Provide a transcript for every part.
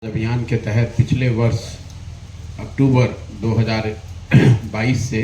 अभियान के तहत पिछले वर्ष अक्टूबर 2022 से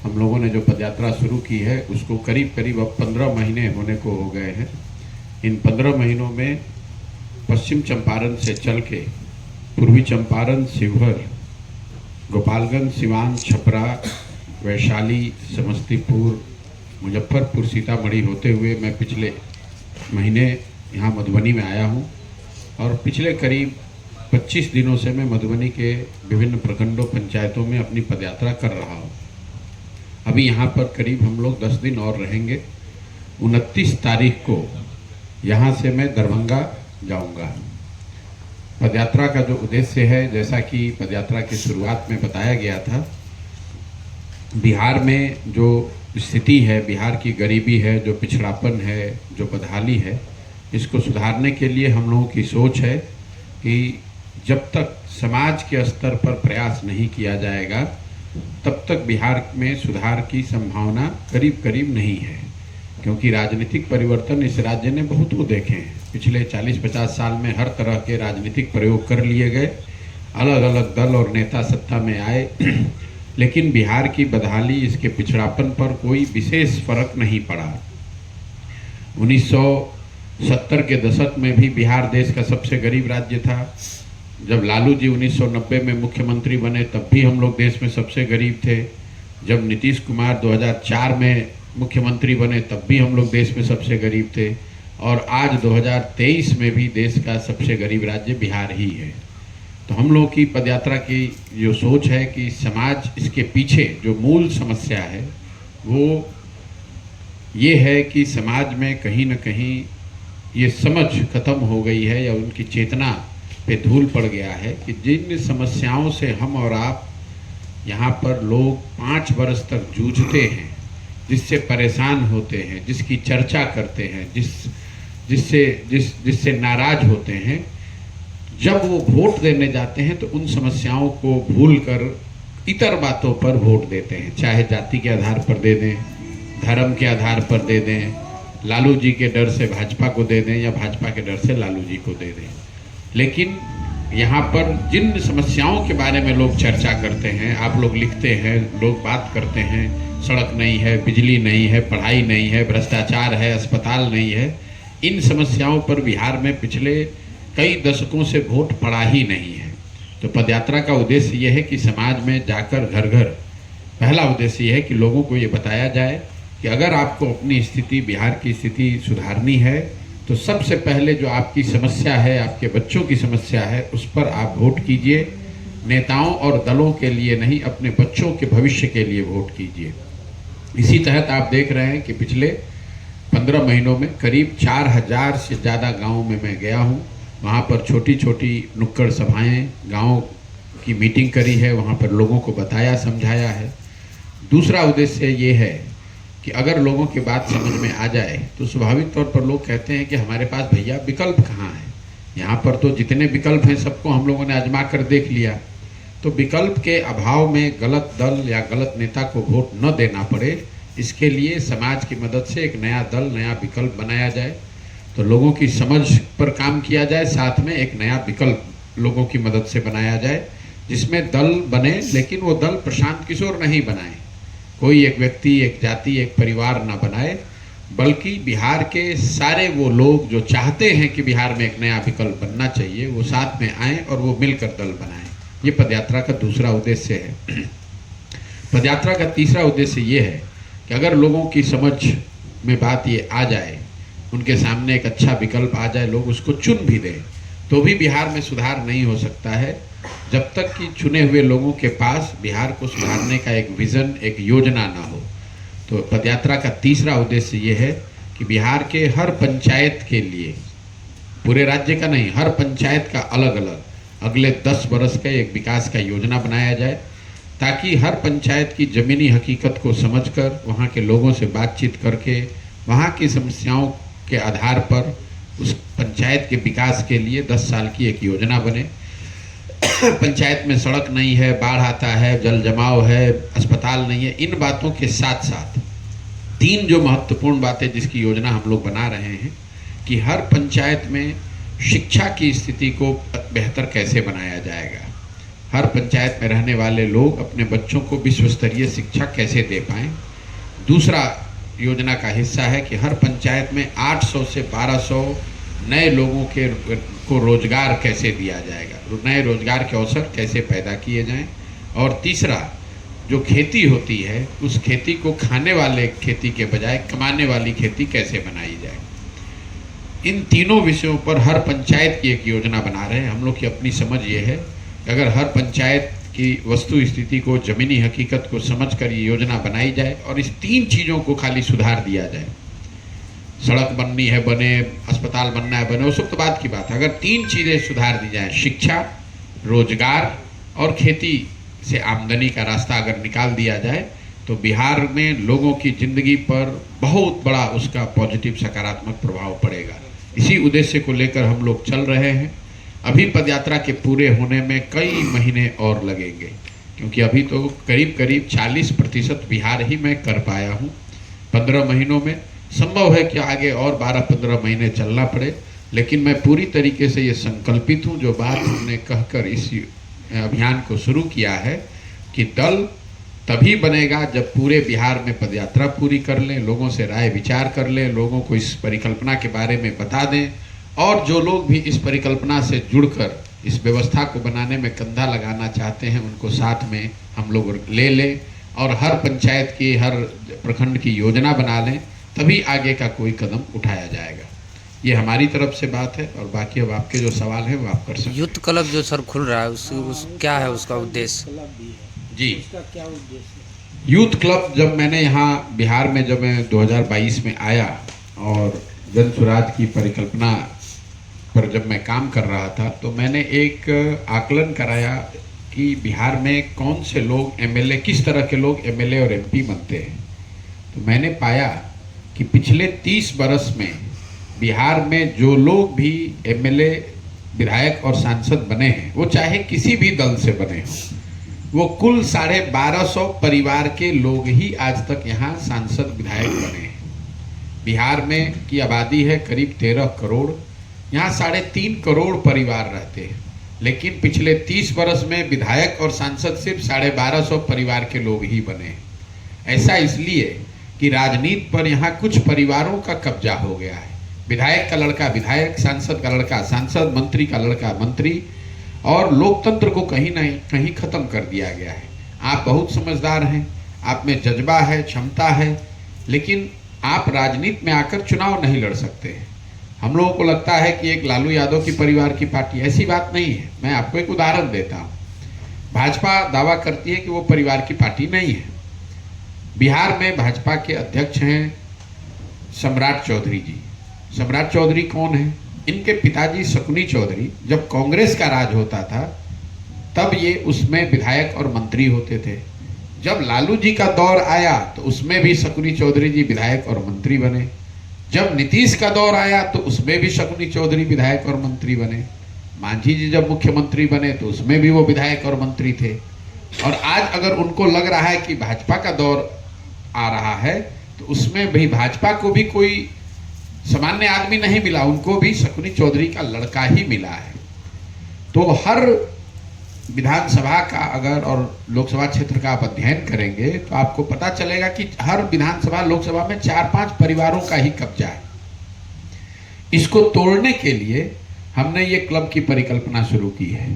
हम लोगों ने जो पदयात्रा शुरू की है उसको करीब करीब अब 15 महीने होने को हो गए हैं। इन 15 महीनों में पश्चिम चंपारण से चल के पूर्वी चंपारण, शिवहर, गोपालगंज, सिवान, छपरा, वैशाली, समस्तीपुर, मुजफ्फरपुर, सीतामढ़ी होते हुए मैं पिछले महीने यहाँ मधुबनी में आया हूँ और पिछले करीब 25 दिनों से मैं मधुबनी के विभिन्न प्रखंडों, पंचायतों में अपनी पदयात्रा कर रहा हूँ। अभी यहाँ पर करीब हम लोग 10 दिन और रहेंगे। 29 तारीख को यहाँ से मैं दरभंगा जाऊँगा। पदयात्रा का जो उद्देश्य है, जैसा कि पदयात्रा की शुरुआत में बताया गया था, बिहार में जो स्थिति है, बिहार की गरीबी है, जो पिछड़ापन है, जो बदहाली है, इसको सुधारने के लिए हम लोगों की सोच है कि जब तक समाज के स्तर पर प्रयास नहीं किया जाएगा तब तक बिहार में सुधार की संभावना करीब करीब नहीं है। क्योंकि राजनीतिक परिवर्तन इस राज्य ने बहुत को देखे हैं। पिछले 40-50 साल में हर तरह के राजनीतिक प्रयोग कर लिए गए, अलग अलग दल और नेता सत्ता में आए लेकिन बिहार की बदहाली, इसके पिछड़ापन पर कोई विशेष फर्क नहीं पड़ा। 1970 के दशक में भी बिहार देश का सबसे गरीब राज्य था। जब लालू जी 1990 में मुख्यमंत्री बने तब भी हम लोग देश में सबसे गरीब थे। जब नीतीश कुमार 2004 में मुख्यमंत्री बने तब भी हम लोग देश में सबसे गरीब थे। और आज 2023 में भी देश का सबसे गरीब राज्य बिहार ही है। तो हम लोग की पदयात्रा की जो सोच है कि समाज, इसके पीछे जो मूल समस्या है वो ये है कि समाज में कहीं न कहीं ये समझ खत्म हो गई है या उनकी चेतना पे धूल पड़ गया है कि जिन समस्याओं से हम और आप यहाँ पर लोग 5 वर्ष तक जूझते हैं, जिससे परेशान होते हैं, जिसकी चर्चा करते हैं, जिससे नाराज होते हैं, जब वो वोट देने जाते हैं तो उन समस्याओं को भूलकर इतर बातों पर वोट देते हैं। चाहे जाति के आधार पर दे दें, धर्म के आधार पर दे दें, लालू जी के डर से भाजपा को दे दें या भाजपा के डर से लालू जी को दे दें। लेकिन यहाँ पर जिन समस्याओं के बारे में लोग चर्चा करते हैं, आप लोग लिखते हैं, लोग बात करते हैं, सड़क नहीं है, बिजली नहीं है, पढ़ाई नहीं है, भ्रष्टाचार है, अस्पताल नहीं है, इन समस्याओं पर बिहार में पिछले कई दशकों से वोट पड़ा ही नहीं है। तो पदयात्रा का उद्देश्य यह है कि समाज में जाकर घर घर, पहला उद्देश्य यह है कि लोगों को ये बताया जाए कि अगर आपको अपनी स्थिति, बिहार की स्थिति सुधारनी है तो सबसे पहले जो आपकी समस्या है, आपके बच्चों की समस्या है, उस पर आप वोट कीजिए। नेताओं और दलों के लिए नहीं, अपने बच्चों के भविष्य के लिए वोट कीजिए। इसी तहत आप देख रहे हैं कि पिछले 15 महीनों में करीब 4000 से ज़्यादा गाँव में मैं गया हूँ। वहाँ पर छोटी छोटी नुक्कड़ सभाएँ, गाँव की मीटिंग करी है, वहाँ पर लोगों को बताया, समझाया है। दूसरा उद्देश्य ये है कि अगर लोगों की बात समझ में आ जाए तो स्वाभाविक तौर पर लोग कहते हैं कि हमारे पास भैया विकल्प कहाँ है। यहाँ पर तो जितने विकल्प हैं सबको हम लोगों ने आजमा कर देख लिया। तो विकल्प के अभाव में गलत दल या गलत नेता को वोट न देना पड़े, इसके लिए समाज की मदद से एक नया दल, नया विकल्प बनाया जाए। तो लोगों की समझ पर काम किया जाए, साथ में एक नया विकल्प लोगों की मदद से बनाया जाए, जिसमें दल बने, लेकिन वो दल प्रशांत किशोर नहीं बनाए, कोई एक व्यक्ति, एक जाति, एक परिवार ना बनाए, बल्कि बिहार के सारे वो लोग जो चाहते हैं कि बिहार में एक नया विकल्प बनना चाहिए, वो साथ में आएँ और वो मिलकर दल बनाएं। ये पदयात्रा का दूसरा उद्देश्य है। पदयात्रा का तीसरा उद्देश्य ये है कि अगर लोगों की समझ में बात ये आ जाए, उनके सामने एक अच्छा विकल्प आ जाए, लोग उसको चुन भी दें, तो भी बिहार में सुधार नहीं हो सकता है जब तक कि चुने हुए लोगों के पास बिहार को सुधारने का एक विज़न, एक योजना ना हो। तो पदयात्रा का तीसरा उद्देश्य ये है कि बिहार के हर पंचायत के लिए, पूरे राज्य का नहीं, हर पंचायत का अलग अलग अगले 10 वर्ष का एक विकास का योजना बनाया जाए, ताकि हर पंचायत की ज़मीनी हकीकत को समझकर, वहाँ के लोगों से बातचीत करके, वहाँ की समस्याओं के आधार पर उस पंचायत के विकास के लिए 10 साल की एक योजना बने। पंचायत में सड़क नहीं है, बाढ़ आता है, जल जमाव है, अस्पताल नहीं है, इन बातों के साथ साथ 3 जो महत्वपूर्ण बातें जिसकी योजना हम लोग बना रहे हैं कि हर पंचायत में शिक्षा की स्थिति को बेहतर कैसे बनाया जाएगा, हर पंचायत में रहने वाले लोग अपने बच्चों को विश्व स्तरीय शिक्षा कैसे दे पाएँ। दूसरा योजना का हिस्सा है कि हर पंचायत में 800 से 1200 नए लोगों को रोजगार कैसे दिया जाएगा, नए रोजगार के अवसर कैसे पैदा किए जाएं। और तीसरा, जो खेती होती है उस खेती को खाने वाले खेती के बजाय कमाने वाली खेती कैसे बनाई जाए। इन तीनों विषयों पर हर पंचायत की एक योजना बना रहे हैं। हम लोग की अपनी समझ ये है कि अगर हर पंचायत की वस्तु स्थिति को, जमीनी हकीकत को समझकर ये योजना बनाई जाए और इस 3 चीज़ों को खाली सुधार दिया जाए, सड़क बननी है बने, अस्पताल बनना है बने, वो सब तो बात की बात है। अगर 3 चीज़ें सुधार दी जाएं, शिक्षा, रोजगार और खेती से आमदनी का रास्ता अगर निकाल दिया जाए, तो बिहार में लोगों की ज़िंदगी पर बहुत बड़ा उसका पॉजिटिव सकारात्मक प्रभाव पड़ेगा। इसी उद्देश्य को लेकर हम लोग चल रहे हैं। अभी पदयात्रा के पूरे होने में कई महीने और लगेंगे, क्योंकि अभी तो करीब करीब 40% बिहार ही मैं कर पाया हूँ 15 महीनों में। संभव है कि आगे और 12-15 महीने चलना पड़े, लेकिन मैं पूरी तरीके से ये संकल्पित हूँ, जो बात हमने कहकर इस अभियान को शुरू किया है कि दल तभी बनेगा जब पूरे बिहार में पदयात्रा पूरी कर लें, लोगों से राय विचार कर लें, लोगों को इस परिकल्पना के बारे में बता दें, और जो लोग भी इस परिकल्पना से जुड़कर इस व्यवस्था को बनाने में कंधा लगाना चाहते हैं उनको साथ में हम लोग ले लें और हर पंचायत की, हर प्रखंड की योजना बना लें, तभी आगे का कोई कदम उठाया जाएगा। ये हमारी तरफ से बात है, और बाकी अब आपके जो सवाल है वो आप कर सकते हैं। यूथ क्लब जो सर खुल रहा है क्या है उसका उद्देश्य? जी, क्या उद्देश्य? यूथ क्लब, जब मैंने यहाँ बिहार में जब मैं 2022 में आया और जन स्वराज की परिकल्पना पर जब मैं काम कर रहा था, तो मैंने एक आकलन कराया कि बिहार में कौन से लोग एमएलए, किस तरह के लोग एमएलए और एमपी बनते हैं। तो मैंने पाया कि पिछले 30 बरस में बिहार में जो लोग भी एमएलए, विधायक और सांसद बने हैं, वो चाहे किसी भी दल से बने हों, वो कुल 1250 परिवार के लोग ही आज तक यहाँ सांसद विधायक बने हैं। बिहार में की आबादी है करीब 13 करोड़, यहाँ 3.5 करोड़ परिवार रहते हैं, लेकिन पिछले 30 बरस में विधायक और सांसद सिर्फ 1250 परिवार के लोग ही बने हैं। ऐसा इसलिए कि राजनीति पर यहाँ कुछ परिवारों का कब्जा हो गया है। विधायक का लड़का विधायक, सांसद का लड़का सांसद, मंत्री का लड़का मंत्री, और लोकतंत्र को कहीं ना कहीं खत्म कर दिया गया है। आप बहुत समझदार हैं, आप में जज्बा है, क्षमता है, लेकिन आप राजनीति में आकर चुनाव नहीं लड़ सकते हैं। हम लोगों को लगता है कि एक लालू यादव की परिवार की पार्टी, ऐसी बात नहीं है। मैं आपको एक उदाहरण देता हूँ। भाजपा दावा करती है कि वो परिवार की पार्टी नहीं है। बिहार में भाजपा के अध्यक्ष हैं सम्राट चौधरी जी। सम्राट चौधरी कौन है? इनके पिताजी शकुनी चौधरी, जब कांग्रेस का राज होता था तब ये उसमें विधायक और मंत्री होते थे। जब लालू जी का दौर आया तो उसमें भी शकुनी चौधरी जी विधायक और मंत्री बने। जब नीतीश का दौर आया तो उसमें भी शकुनी चौधरी विधायक और मंत्री बने। मांझी जी जब मुख्यमंत्री बने तो उसमें भी वो विधायक और मंत्री थे। और आज अगर उनको लग रहा है कि भाजपा का दौर आ रहा है तो उसमें भी भाजपा को भी कोई सामान्य आदमी नहीं मिला, उनको भी शकुनी चौधरी का लड़का ही मिला है। तो हर विधानसभा का अगर और लोकसभा क्षेत्र का आप अध्ययन करेंगे तो आपको पता चलेगा कि हर विधानसभा लोकसभा में 4-5 परिवारों का ही कब्जा है। इसको तोड़ने के लिए हमने ये क्लब की परिकल्पना शुरू की है,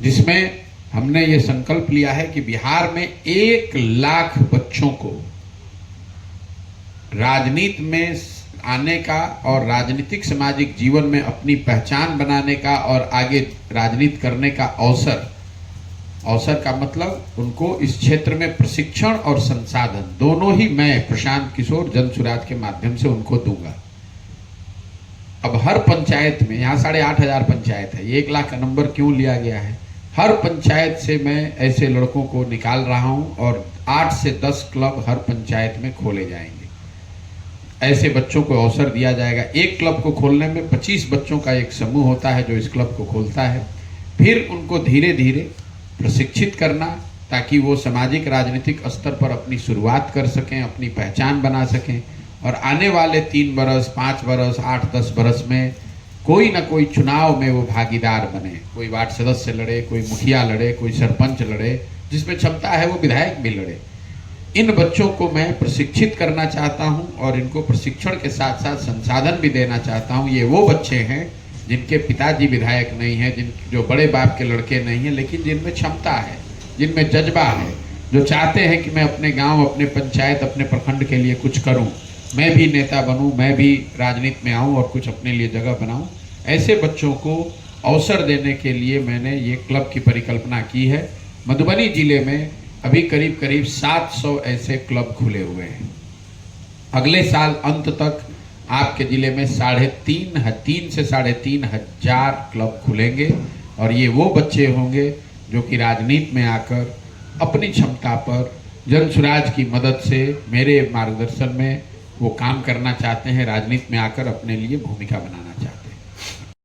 जिसमें हमने ये संकल्प लिया है कि बिहार में 1 लाख बच्चों को राजनीति में आने का और राजनीतिक सामाजिक जीवन में अपनी पहचान बनाने का और आगे राजनीति करने का अवसर का मतलब उनको इस क्षेत्र में प्रशिक्षण और संसाधन दोनों ही मैं प्रशांत किशोर जन स्वराज के माध्यम से उनको दूंगा। अब हर पंचायत में, यहाँ 8,500 पंचायत है, 1 लाख का नंबर क्यों लिया गया है? हर पंचायत से मैं ऐसे लड़कों को निकाल रहा हूँ और 8 से 10 क्लब हर पंचायत में खोले जाएंगे। ऐसे बच्चों को अवसर दिया जाएगा। एक क्लब को खोलने में 25 बच्चों का एक समूह होता है जो इस क्लब को खोलता है। फिर उनको धीरे धीरे प्रशिक्षित करना ताकि वो सामाजिक राजनीतिक स्तर पर अपनी शुरुआत कर सकें, अपनी पहचान बना सकें, और आने वाले 3 बरस, 5 बरस, 8-10 बरस में कोई ना कोई चुनाव में वो भागीदार बने। कोई वार्ड सदस्य लड़े, कोई मुखिया लड़े, कोई सरपंच लड़े, जिसमें क्षमता है वो विधायक भी लड़े। इन बच्चों को मैं प्रशिक्षित करना चाहता हूं और इनको प्रशिक्षण के साथ साथ संसाधन भी देना चाहता हूं। ये वो बच्चे हैं जिनके पिताजी विधायक नहीं है, जो बड़े बाप के लड़के नहीं हैं, लेकिन जिनमें क्षमता है, जिनमें जज्बा है, जो चाहते हैं कि मैं अपने गांव, अपने पंचायत, अपने प्रखंड के लिए कुछ करूं, मैं भी नेता बनूं, मैं भी राजनीति में आऊं और कुछ अपने लिए जगह बनाऊं। ऐसे बच्चों को अवसर देने के लिए मैंने ये क्लब की परिकल्पना की है। मधुबनी जिले में अभी करीब करीब 700 ऐसे क्लब खुले हुए हैं। अगले साल अंत तक आपके जिले में 3.5 से 3.5 हजार क्लब खुलेंगे और ये वो बच्चे होंगे जो कि राजनीति में आकर अपनी क्षमता पर जन सुराज की मदद से मेरे मार्गदर्शन में वो काम करना चाहते हैं, राजनीति में आकर अपने लिए भूमिका बनाना